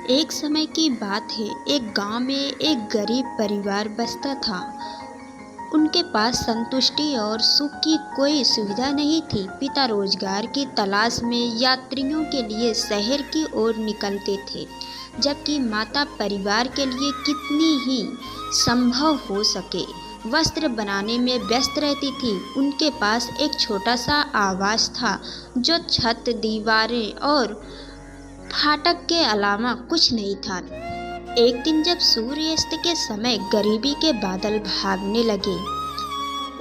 एक समय की बात है, एक गांव में एक गरीब परिवार बसता था। उनके पास संतुष्टि और सुख की कोई सुविधा नहीं थी। पिता रोजगार की तलाश में यात्रियों के लिए शहर की ओर निकलते थे, जबकि माता परिवार के लिए कितनी ही संभव हो सके वस्त्र बनाने में व्यस्त रहती थी। उनके पास एक छोटा सा आवास था, जो छत, दीवारें और फाटक के अलावा कुछ नहीं था। एक दिन जब सूर्यास्त के समय गरीबी के बादल भागने लगे,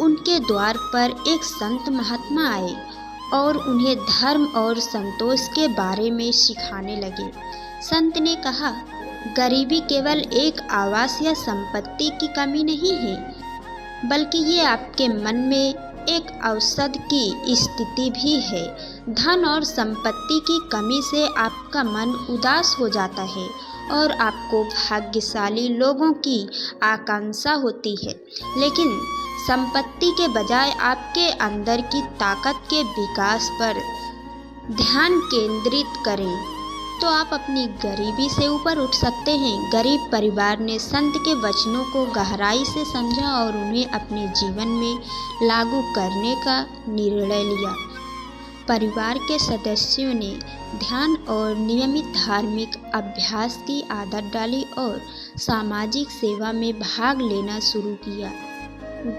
उनके द्वार पर एक संत महात्मा आए और उन्हें धर्म और संतोष के बारे में सिखाने लगे। संत ने कहा, गरीबी केवल एक आवास या संपत्ति की कमी नहीं है, बल्कि ये आपके मन में एक अवसाद की स्थिति भी है। धन और संपत्ति की कमी से आपका मन उदास हो जाता है और आपको भाग्यशाली लोगों की आकांक्षा होती है, लेकिन संपत्ति के बजाय आपके अंदर की ताकत के विकास पर ध्यान केंद्रित करें तो आप अपनी गरीबी से ऊपर उठ सकते हैं। गरीब परिवार ने संत के वचनों को गहराई से समझा और उन्हें अपने जीवन में लागू करने का निर्णय लिया। परिवार के सदस्यों ने ध्यान और नियमित धार्मिक अभ्यास की आदत डाली और सामाजिक सेवा में भाग लेना शुरू किया।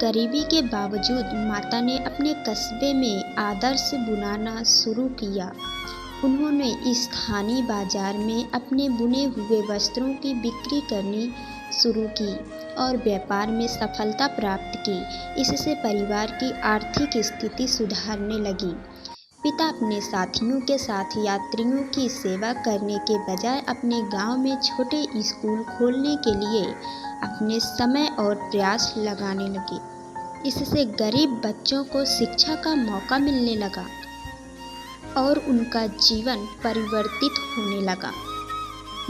गरीबी के बावजूद माता ने अपने कस्बे में आदर्श बुनाना शुरू किया। उन्होंने स्थानीय बाजार में अपने बुने हुए वस्त्रों की बिक्री करनी शुरू की और व्यापार में सफलता प्राप्त की। इससे परिवार की आर्थिक स्थिति सुधारने लगी। पिता अपने साथियों के साथ यात्रियों की सेवा करने के बजाय अपने गांव में छोटे स्कूल खोलने के लिए अपने समय और प्रयास लगाने लगे। इससे गरीब बच्चों को शिक्षा का मौका मिलने लगा और उनका जीवन परिवर्तित होने लगा।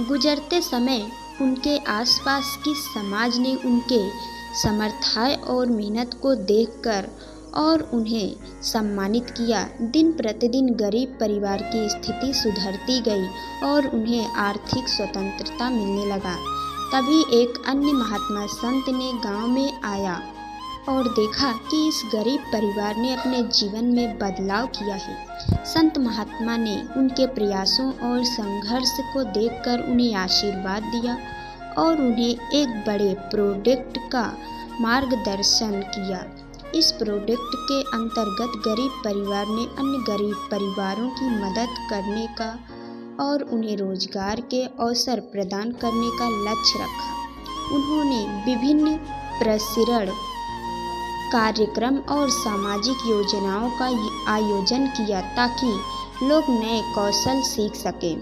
गुजरते समय उनके आसपास की समाज ने उनके समर्थाय और मेहनत को देखकर और उन्हें सम्मानित किया। दिन प्रतिदिन गरीब परिवार की स्थिति सुधरती गई और उन्हें आर्थिक स्वतंत्रता मिलने लगा। तभी एक अन्य महात्मा संत ने गांव में आया और देखा कि इस गरीब परिवार ने अपने जीवन में बदलाव किया है। संत महात्मा ने उनके प्रयासों और संघर्ष को देखकर उन्हें आशीर्वाद दिया और उन्हें एक बड़े प्रोजेक्ट का मार्गदर्शन किया। इस प्रोजेक्ट के अंतर्गत गरीब परिवार ने अन्य गरीब परिवारों की मदद करने का और उन्हें रोजगार के अवसर प्रदान करने का लक्ष्य रखा। उन्होंने विभिन्न प्रशिक्षण कार्यक्रम और सामाजिक योजनाओं का आयोजन किया ताकि लोग नए कौशल सीख सकें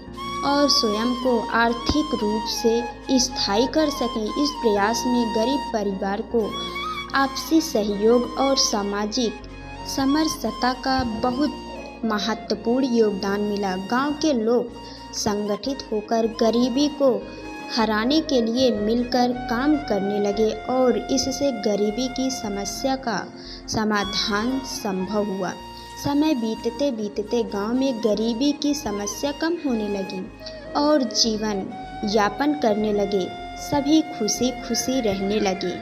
और स्वयं को आर्थिक रूप से स्थायी कर सकें। इस प्रयास में गरीब परिवार को आपसी सहयोग और सामाजिक समरसता का बहुत महत्वपूर्ण योगदान मिला। गांव के लोग संगठित होकर गरीबी को हराने के लिए मिलकर काम करने लगे और इससे गरीबी की समस्या का समाधान संभव हुआ। समय बीतते बीतते गांव में गरीबी की समस्या कम होने लगी और जीवन यापन करने लगे। सभी खुशी खुशी रहने लगे।